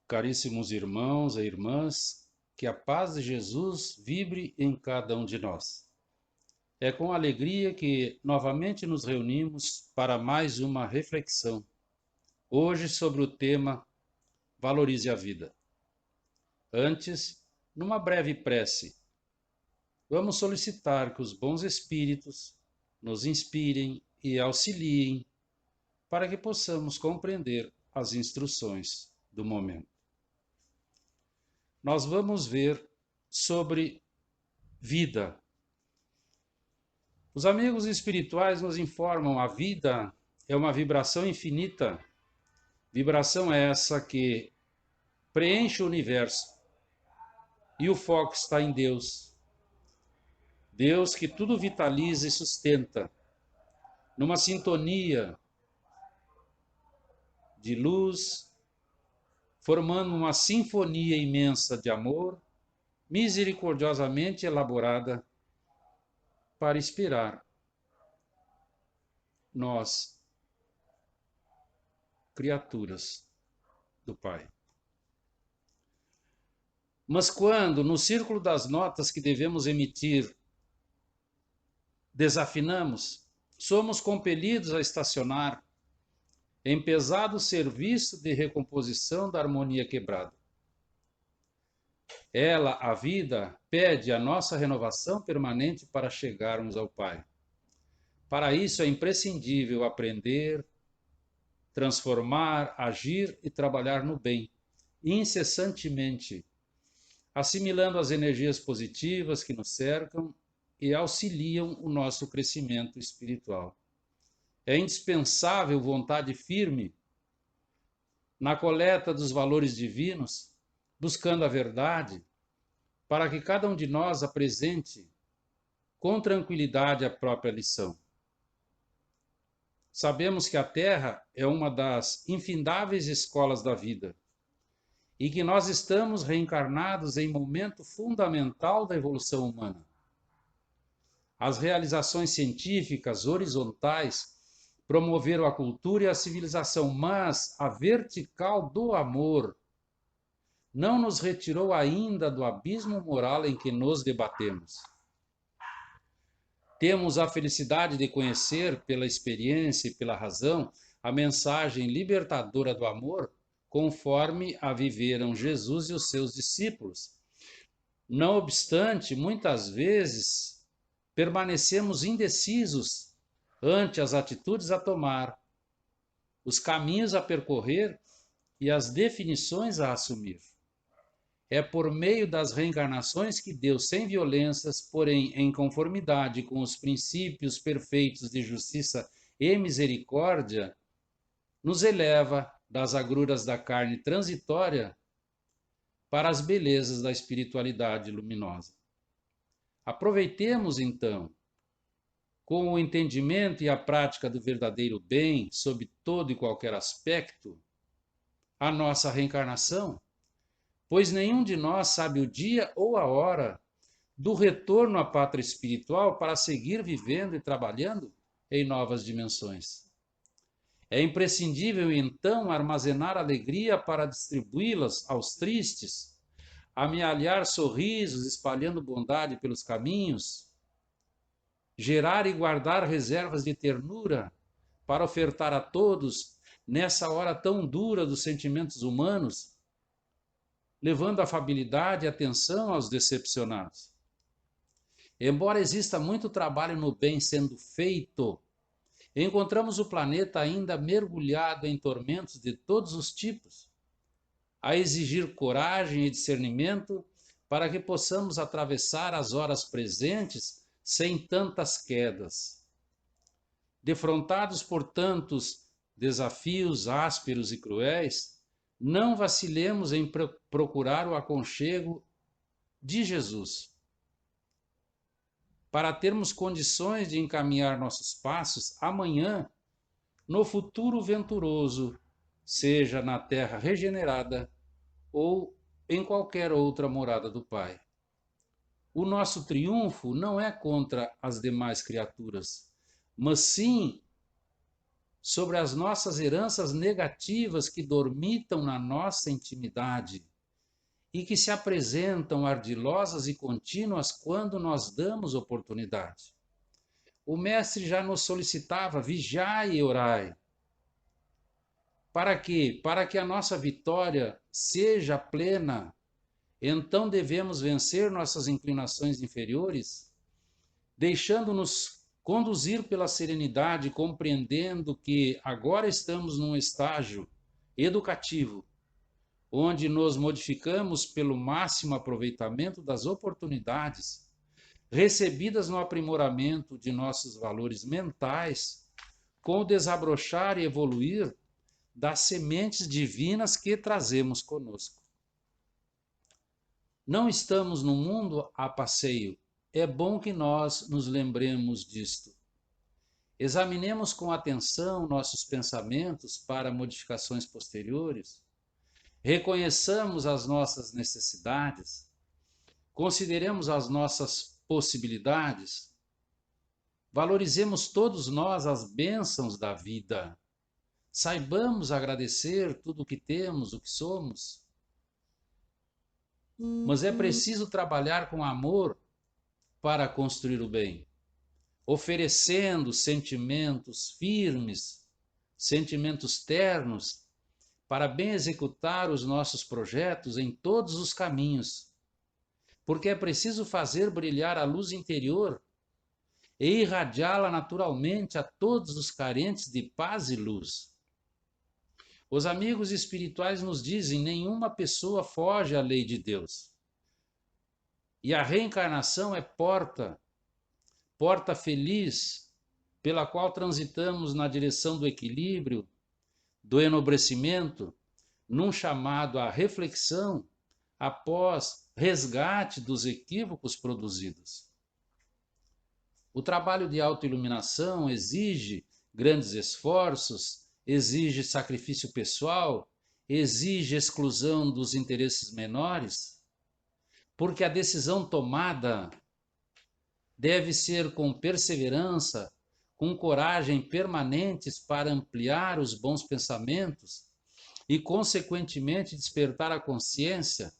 Caríssimos irmãos e irmãs, que a paz de Jesus vibre em cada um de nós. É com alegria que novamente nos reunimos para mais uma reflexão, hoje sobre o tema Valorize a Vida. Antes, numa breve prece, vamos solicitar que os bons espíritos nos inspirem e auxiliem para que possamos compreender as instruções do momento. Nós vamos ver sobre vida. Os amigos espirituais nos informam: a vida é uma vibração infinita. Vibração essa que preenche o universo. E o foco está em Deus. Deus que tudo vitaliza e sustenta, numa sintonia de luz, formando uma sinfonia imensa de amor, misericordiosamente elaborada para inspirar nós, criaturas do Pai. Mas quando, no círculo das notas que devemos emitir, desafinamos, somos compelidos a estacionar em pesado serviço de recomposição da harmonia quebrada. Ela, a vida, pede a nossa renovação permanente para chegarmos ao Pai. Para isso é imprescindível aprender, transformar, agir e trabalhar no bem, incessantemente, assimilando as energias positivas que nos cercam e auxiliam o nosso crescimento espiritual. É indispensável vontade firme na coleta dos valores divinos, buscando a verdade, para que cada um de nós apresente com tranquilidade a própria lição. Sabemos que a Terra é uma das infindáveis escolas da vida e que nós estamos reencarnados em momento fundamental da evolução humana. As realizações científicas horizontais promoveram a cultura e a civilização, mas a vertical do amor não nos retirou ainda do abismo moral em que nos debatemos. Temos a felicidade de conhecer, pela experiência e pela razão, a mensagem libertadora do amor, conforme a viveram Jesus e os seus discípulos. Não obstante, muitas vezes permanecemos indecisos ante as atitudes a tomar, os caminhos a percorrer e as definições a assumir. É por meio das reencarnações que Deus, sem violências, porém em conformidade com os princípios perfeitos de justiça e misericórdia, nos eleva das agruras da carne transitória para as belezas da espiritualidade luminosa. Aproveitemos, então, com o entendimento e a prática do verdadeiro bem, sob todo e qualquer aspecto, a nossa reencarnação, pois nenhum de nós sabe o dia ou a hora do retorno à pátria espiritual para seguir vivendo e trabalhando em novas dimensões. É imprescindível, então, armazenar alegria para distribuí-las aos tristes, amealhar sorrisos, espalhando bondade pelos caminhos, gerar e guardar reservas de ternura para ofertar a todos nessa hora tão dura dos sentimentos humanos, levando afabilidade e atenção aos decepcionados. Embora exista muito trabalho no bem sendo feito, encontramos o planeta ainda mergulhado em tormentos de todos os tipos, a exigir coragem e discernimento para que possamos atravessar as horas presentes sem tantas quedas. Defrontados por tantos desafios ásperos e cruéis, não vacilemos em procurar o aconchego de Jesus, para termos condições de encaminhar nossos passos amanhã no futuro venturoso, seja na terra regenerada ou em qualquer outra morada do Pai. O nosso triunfo não é contra as demais criaturas, mas sim sobre as nossas heranças negativas que dormitam na nossa intimidade e que se apresentam ardilosas e contínuas quando nós damos oportunidade. O Mestre já nos solicitava: vigiai e orai. Para quê? Para que a nossa vitória seja plena. Então devemos vencer nossas inclinações inferiores, deixando-nos conduzir pela serenidade, compreendendo que agora estamos num estágio educativo, onde nos modificamos pelo máximo aproveitamento das oportunidades recebidas no aprimoramento de nossos valores mentais, com o desabrochar e evoluir das sementes divinas que trazemos conosco. Não estamos no mundo a passeio. É bom que nós nos lembremos disto. Examinemos com atenção nossos pensamentos para modificações posteriores. Reconheçamos as nossas necessidades. Consideremos as nossas possibilidades. Valorizemos todos nós as bênçãos da vida. Saibamos agradecer tudo o que temos, o que somos. Mas é preciso trabalhar com amor para construir o bem, oferecendo sentimentos firmes, sentimentos ternos, para bem executar os nossos projetos em todos os caminhos. Porque é preciso fazer brilhar a luz interior e irradiá-la naturalmente a todos os carentes de paz e luz. Os amigos espirituais nos dizem: nenhuma pessoa foge à lei de Deus. E a reencarnação é porta feliz, pela qual transitamos na direção do equilíbrio, do enobrecimento, num chamado à reflexão após resgate dos equívocos produzidos. O trabalho de autoiluminação exige grandes esforços, exige sacrifício pessoal, exige exclusão dos interesses menores, porque a decisão tomada deve ser com perseverança, com coragem permanentes para ampliar os bons pensamentos e, consequentemente, despertar a consciência,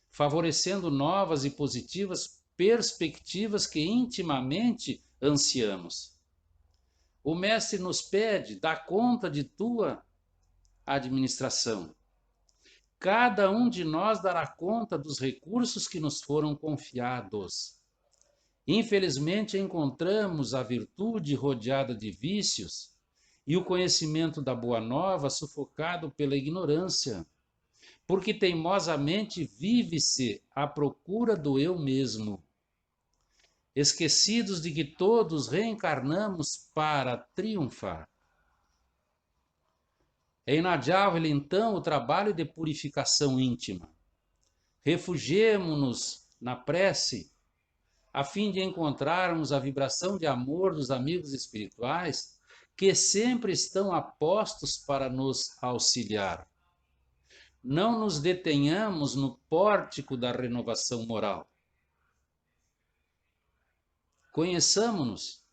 favorecendo novas e positivas perspectivas que intimamente ansiamos. O Mestre nos pede: dá conta de tua administração. Cada um de nós dará conta dos recursos que nos foram confiados. Infelizmente, encontramos a virtude rodeada de vícios e o conhecimento da boa nova sufocado pela ignorância, porque teimosamente vive-se à procura do eu mesmo, esquecidos de que todos reencarnamos para triunfar. É inadiável, então, o trabalho de purificação íntima. Refugiemo-nos na prece, a fim de encontrarmos a vibração de amor dos amigos espirituais que sempre estão a postos para nos auxiliar. Não nos detenhamos no pórtico da renovação moral. Conheçamo-nos,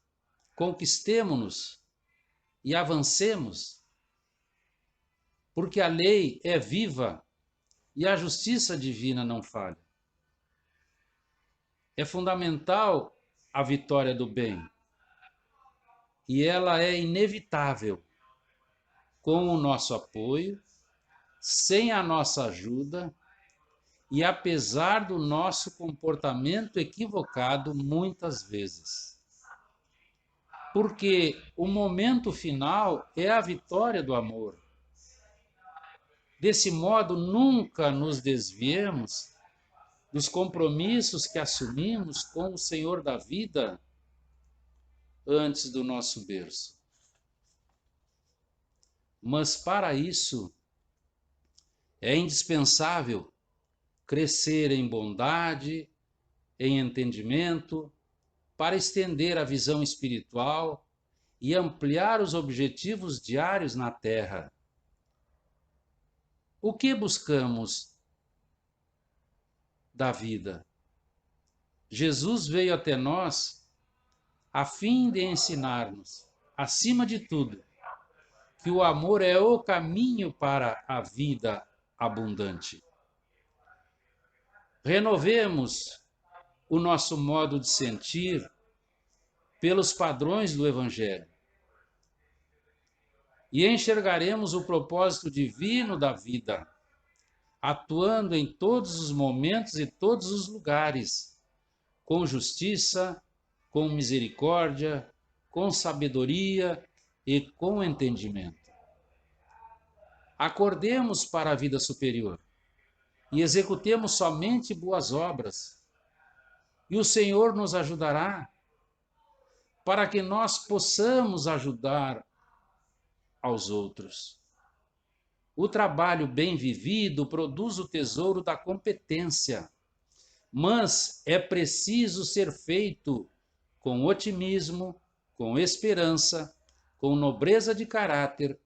conquistemo-nos e avancemos, porque a lei é viva e a justiça divina não falha. É fundamental a vitória do bem, e ela é inevitável. Com o nosso apoio, sem a nossa ajuda e apesar do nosso comportamento equivocado muitas vezes. Porque o momento final é a vitória do amor. Desse modo, nunca nos desviemos dos compromissos que assumimos com o Senhor da vida antes do nosso berço. Mas para isso é indispensável crescer em bondade, em entendimento, para estender a visão espiritual e ampliar os objetivos diários na Terra. O que buscamos da vida? Jesus veio até nós a fim de ensinar-nos, acima de tudo, que o amor é o caminho para a vida abundante. Renovemos o nosso modo de sentir pelos padrões do Evangelho e enxergaremos o propósito divino da vida, atuando em todos os momentos e todos os lugares, com justiça, com misericórdia, com sabedoria e com entendimento. Acordemos para a vida superior e executemos somente boas obras, e o Senhor nos ajudará para que nós possamos ajudar aos outros. O trabalho bem vivido produz o tesouro da competência, mas é preciso ser feito com otimismo, com esperança, com nobreza de caráter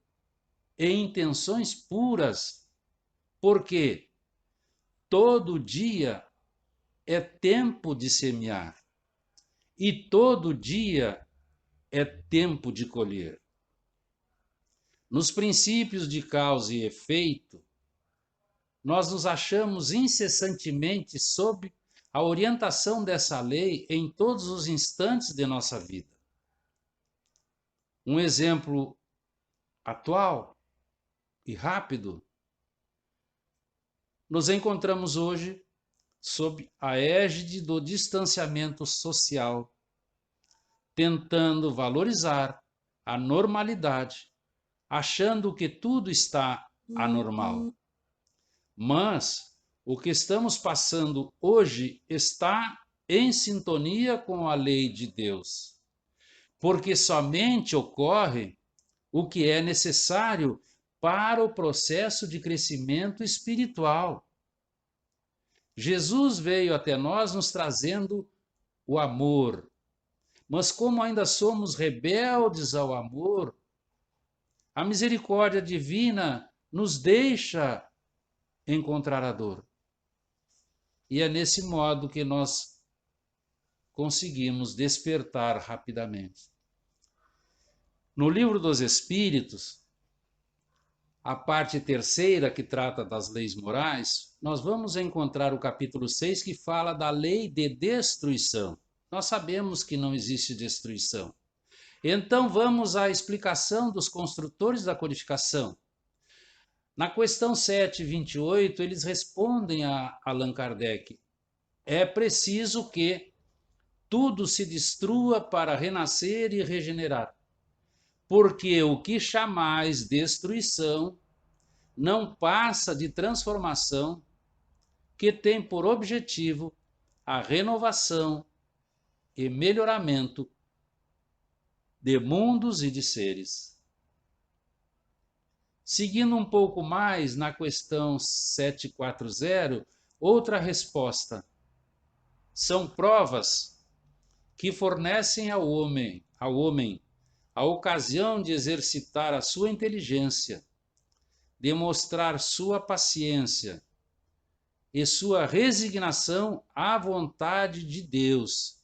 e intenções puras, porque todo dia é tempo de semear e todo dia é tempo de colher. Nos princípios de causa e efeito, nós nos achamos incessantemente sob a orientação dessa lei em todos os instantes de nossa vida. Um exemplo atual e rápido, nos encontramos hoje sob a égide do distanciamento social, tentando valorizar a normalidade, achando que tudo está anormal. Mas o que estamos passando hoje está em sintonia com a lei de Deus, porque somente ocorre o que é necessário para o processo de crescimento espiritual. Jesus veio até nós nos trazendo o amor, mas como ainda somos rebeldes ao amor, a misericórdia divina nos deixa encontrar a dor. E é nesse modo que nós conseguimos despertar rapidamente. No Livro dos Espíritos, a parte terceira, que trata das leis morais, nós vamos encontrar o capítulo 6, que fala da lei de destruição. Nós sabemos que não existe destruição. Então vamos à explicação dos construtores da codificação. Na questão 728, eles respondem a Allan Kardec: é preciso que tudo se destrua para renascer e regenerar, porque o que chamais destruição não passa de transformação que tem por objetivo a renovação e melhoramento de mundos e de seres. Seguindo um pouco mais na questão 740, outra resposta. São provas que fornecem ao homem a ocasião de exercitar a sua inteligência, demonstrar sua paciência e sua resignação à vontade de Deus,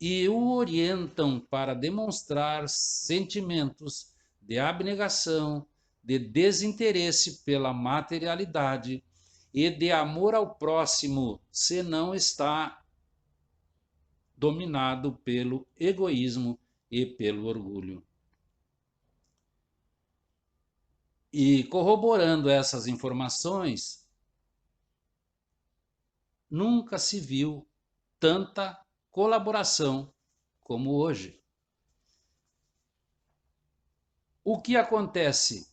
e o orientam para demonstrar sentimentos de abnegação, de desinteresse pela materialidade e de amor ao próximo, se não está dominado pelo egoísmo e pelo orgulho. E corroborando essas informações, nunca se viu tanta colaboração como hoje. O que acontece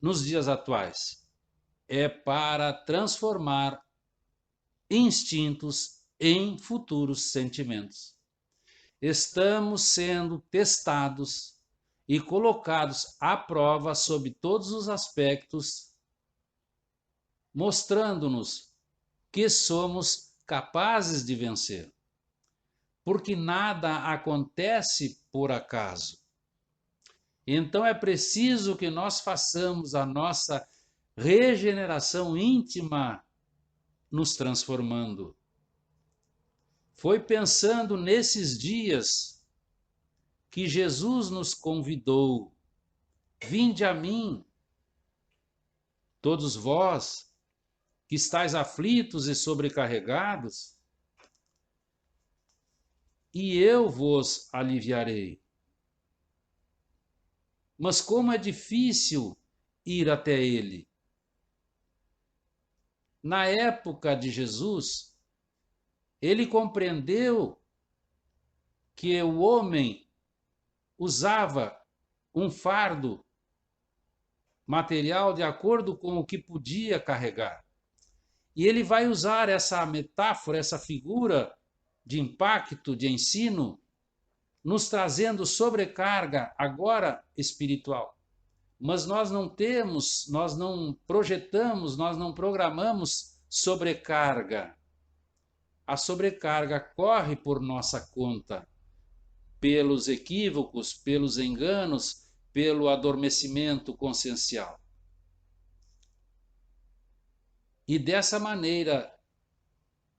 nos dias atuais é para transformar instintos em futuros sentimentos. Estamos sendo testados e colocados à prova sob todos os aspectos, mostrando-nos que somos capazes de vencer, porque nada acontece por acaso. Então é preciso que nós façamos a nossa regeneração íntima, nos transformando. Foi pensando nesses dias que Jesus nos convidou Vinde a mim, todos vós que estáis aflitos e sobrecarregados, e eu vos aliviarei. Mas como é difícil ir até ele. Na época de Jesus, ele compreendeu que o homem usava um fardo material de acordo com o que podia carregar. E ele vai usar essa metáfora, essa figura de impacto, de ensino, nos trazendo sobrecarga agora espiritual. Mas nós não temos, nós não projetamos, nós não programamos sobrecarga. A sobrecarga corre por nossa conta, pelos equívocos, pelos enganos, pelo adormecimento consciencial. E dessa maneira,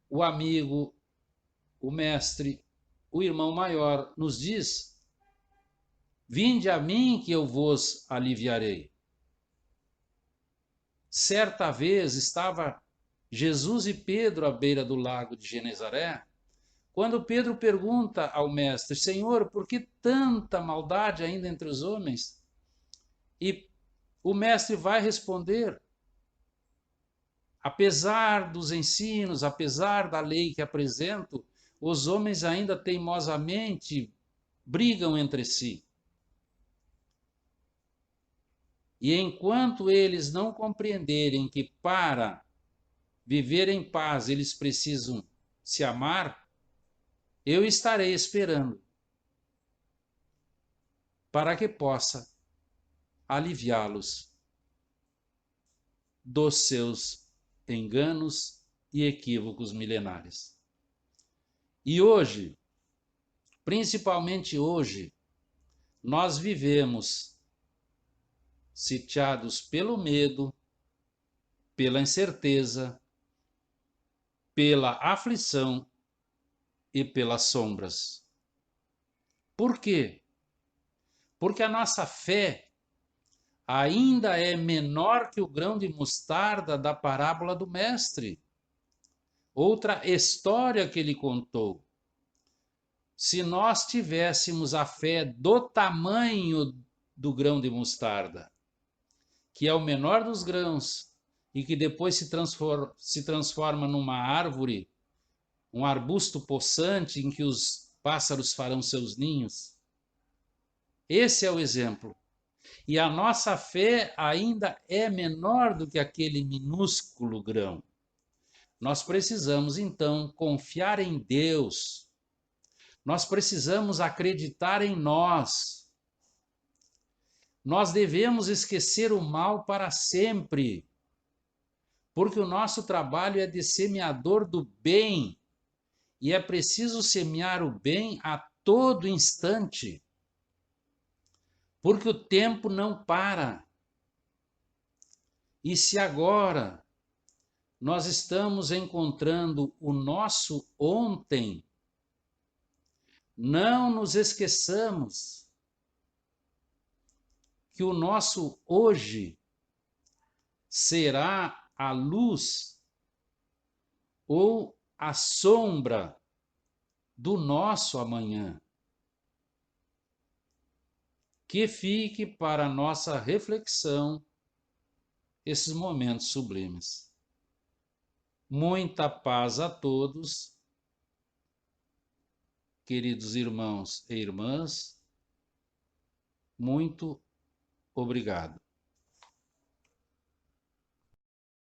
o amigo, o mestre, o irmão maior nos diz: vinde a mim que eu vos aliviarei. Certa vez estava Jesus e Pedro à beira do lago de Genezaré, quando Pedro pergunta ao mestre: Senhor, por que tanta maldade ainda entre os homens? E o mestre vai responder: apesar dos ensinos, apesar da lei que apresento, os homens ainda teimosamente brigam entre si. E enquanto eles não compreenderem que para viver em paz eles precisam se amar, eu estarei esperando para que possa aliviá-los dos seus enganos e equívocos milenares. E hoje, principalmente hoje, nós vivemos sitiados pelo medo, pela incerteza, pela aflição e pelas sombras. Por quê? Porque a nossa fé ainda é menor que o grão de mostarda da parábola do mestre. Outra história que ele contou. Se nós tivéssemos a fé do tamanho do grão de mostarda, que é o menor dos grãos e que depois se transforma numa árvore, um arbusto possante em que os pássaros farão seus ninhos. Esse é o exemplo. E a nossa fé ainda é menor do que aquele minúsculo grão. Nós precisamos, então, confiar em Deus. Nós precisamos acreditar em nós. Nós devemos esquecer o mal para sempre, porque o nosso trabalho é de semeador do bem, e é preciso semear o bem a todo instante, porque o tempo não para. E se agora nós estamos encontrando o nosso ontem, não nos esqueçamos que o nosso hoje será a luz ou a sombra do nosso amanhã. Que fique para nossa reflexão esses momentos sublimes. Muita paz a todos, queridos irmãos e irmãs. Muito obrigado.